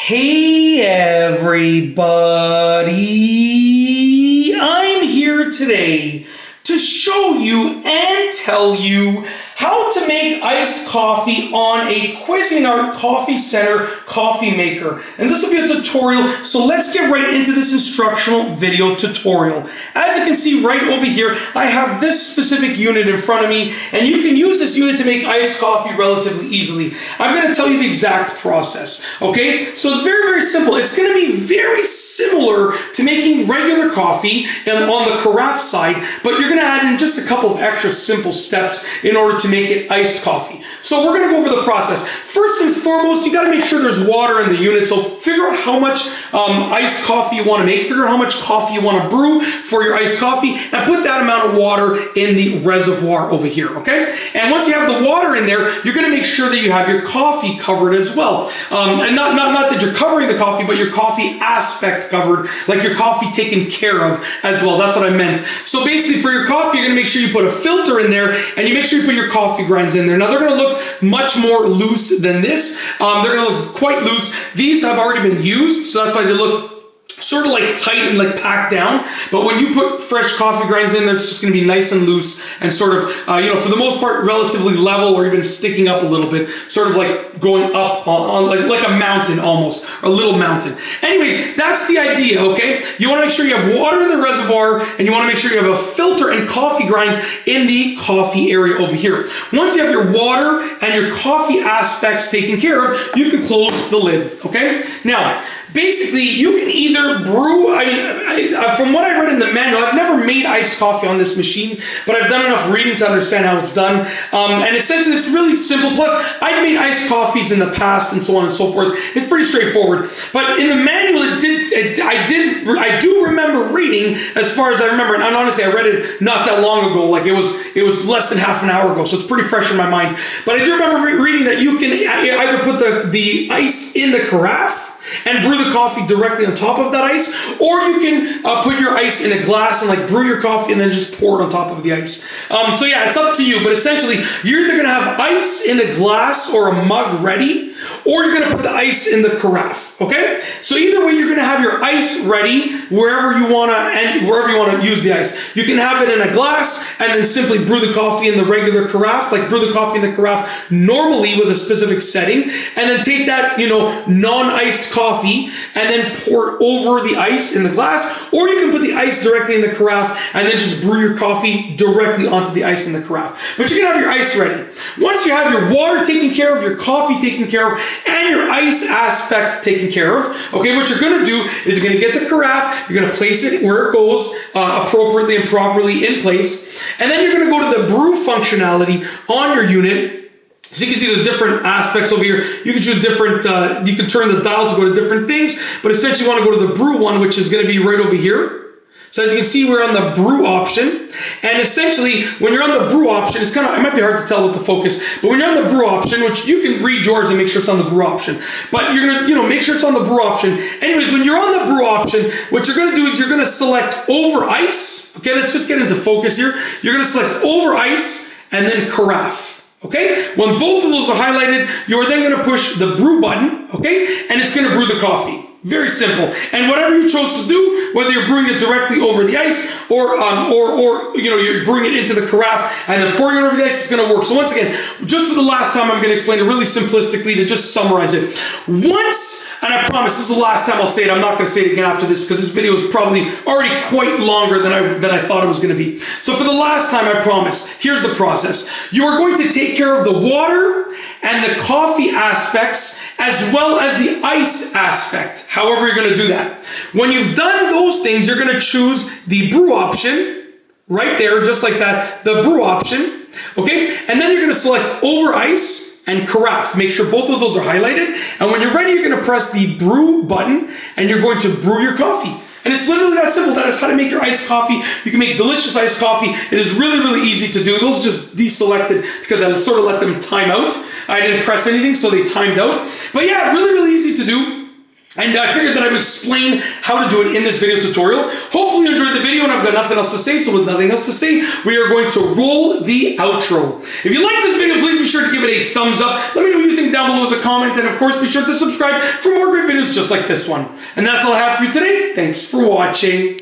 Hey everybody, I'm here today to show you and tell you how to make iced coffee on a Cuisinart Coffee Center coffee maker. And this will be a tutorial, so let's get right into this instructional video tutorial. As you can see right over here, I have this specific unit in front of me, and you can use this unit to make iced coffee relatively easily. I'm going to tell you the exact process, okay? So it's very, very simple. It's going to be very similar to making regular coffee on the carafe side, but you're going to add in just a couple of extra simple steps in order to make it iced coffee. So we're going to go over the process. First and foremost, you got to make sure there's water in the unit. So figure out how much iced coffee you want to make. Figure out how much coffee you want to brew for your iced coffee, and put that amount of water in the reservoir over here, okay? And once you have the water in there, you're going to make sure that you have your coffee covered as well. And not that you're covering the coffee, but your coffee aspect covered, like your coffee taken care of as well. That's what I meant. So basically for your coffee, you're going to make sure you put a filter in there, and you make sure you put your coffee grinds in there. Now they're going to look much more loose than this. They're going to look quite loose. These have already been used, so that's why they look sort of like tight and like packed down. But when you put fresh coffee grinds in there, it's just going to be nice and loose and sort of, for the most part, relatively level, or even sticking up a little bit, sort of like going up on like a mountain almost, or a little mountain. Anyways, that's the idea, okay? You want to make sure you have water in the reservoir, and you want to make sure you have a filter and coffee grinds in the coffee area over here. Once you have your water and your coffee aspects taken care of, you can close the lid, okay? Now, basically, you can either brew, from what I read in the manual, I've never made iced coffee on this machine, but I've done enough reading to understand how it's done. And essentially, it's really simple. Plus, I've made iced coffees in the past and so on and so forth. It's pretty straightforward. But in the manual, I do remember reading, as far as I remember, and honestly, I read it not that long ago, like it was less than half an hour ago, so it's pretty fresh in my mind. But I do remember reading that you can either put the ice in the carafe and brew the coffee directly on top of that ice, or you can put your ice in a glass and like brew your coffee and then just pour it on top of the ice. So yeah, it's up to you, but essentially you're either gonna have ice in a glass or a mug ready, or you're gonna put the ice in the carafe, okay? So either way, you're gonna have your ice ready wherever you wanna use the ice. You can have it in a glass and then simply brew the coffee in the regular carafe, like brew the coffee in the carafe normally with a specific setting, and then take that, non-iced coffee and then pour it over the ice in the glass, or you can put the ice directly in the carafe and then just brew your coffee directly onto the ice in the carafe. But you can have your ice ready. Once you have your water taken care of, your coffee taken care of, and your ice aspect taken care of, okay, what you're going to do is you're going to get the carafe, you're going to place it where it goes appropriately and properly in place, and then you're going to go to the brew functionality on your unit. So you can see there's different aspects over here. You can choose different, you can turn the dial to go to different things, but essentially you want to go to the brew one, which is going to be right over here. So as you can see, we're on the brew option. And essentially, when you're on the brew option, it might be hard to tell with the focus, but when you're on the brew option, which you can read yours and make sure it's on the brew option, but you're going to, make sure it's on the brew option. Anyways, when you're on the brew option, what you're going to do is you're going to select over ice. Okay, let's just get into focus here. You're going to select over ice and then carafe. Okay, when both of those are highlighted, you're then going to push the brew button, okay, and it's going to brew the coffee. Very simple. And whatever you chose to do, whether you're brewing it directly over the ice or you're brewing it into the carafe and then pouring it over the ice, it's going to work. So once again, just for the last time, I'm going to explain it really simplistically to just summarize it. And I promise this is the last time I'll say it. I'm not going to say it again after this, because this video is probably already quite longer than I thought it was going to be. So for the last time, I promise, here's the process. You are going to take care of the water and the coffee aspects as well as the ice aspect, however you're going to do that. When you've done those things, you're going to choose the brew option right there, just like that, the brew option, okay? And then you're going to select over ice and carafe. Make sure both of those are highlighted. And when you're ready, you're going to press the brew button and you're going to brew your coffee. And it's literally that simple. That is how to make your iced coffee. You can make delicious iced coffee. It is really, really easy to do. Those just deselected because I sort of let them time out. I didn't press anything, so they timed out. But yeah, really, really easy to do. And I figured that I would explain how to do it in this video tutorial. Hopefully you enjoyed the video, and I've got nothing else to say, so with nothing else to say, we are going to roll the outro. If you like this video, please be sure to give it a thumbs up. Let me know what you think down below as a comment, and of course, be sure to subscribe for more great videos just like this one. And that's all I have for you today. Thanks for watching.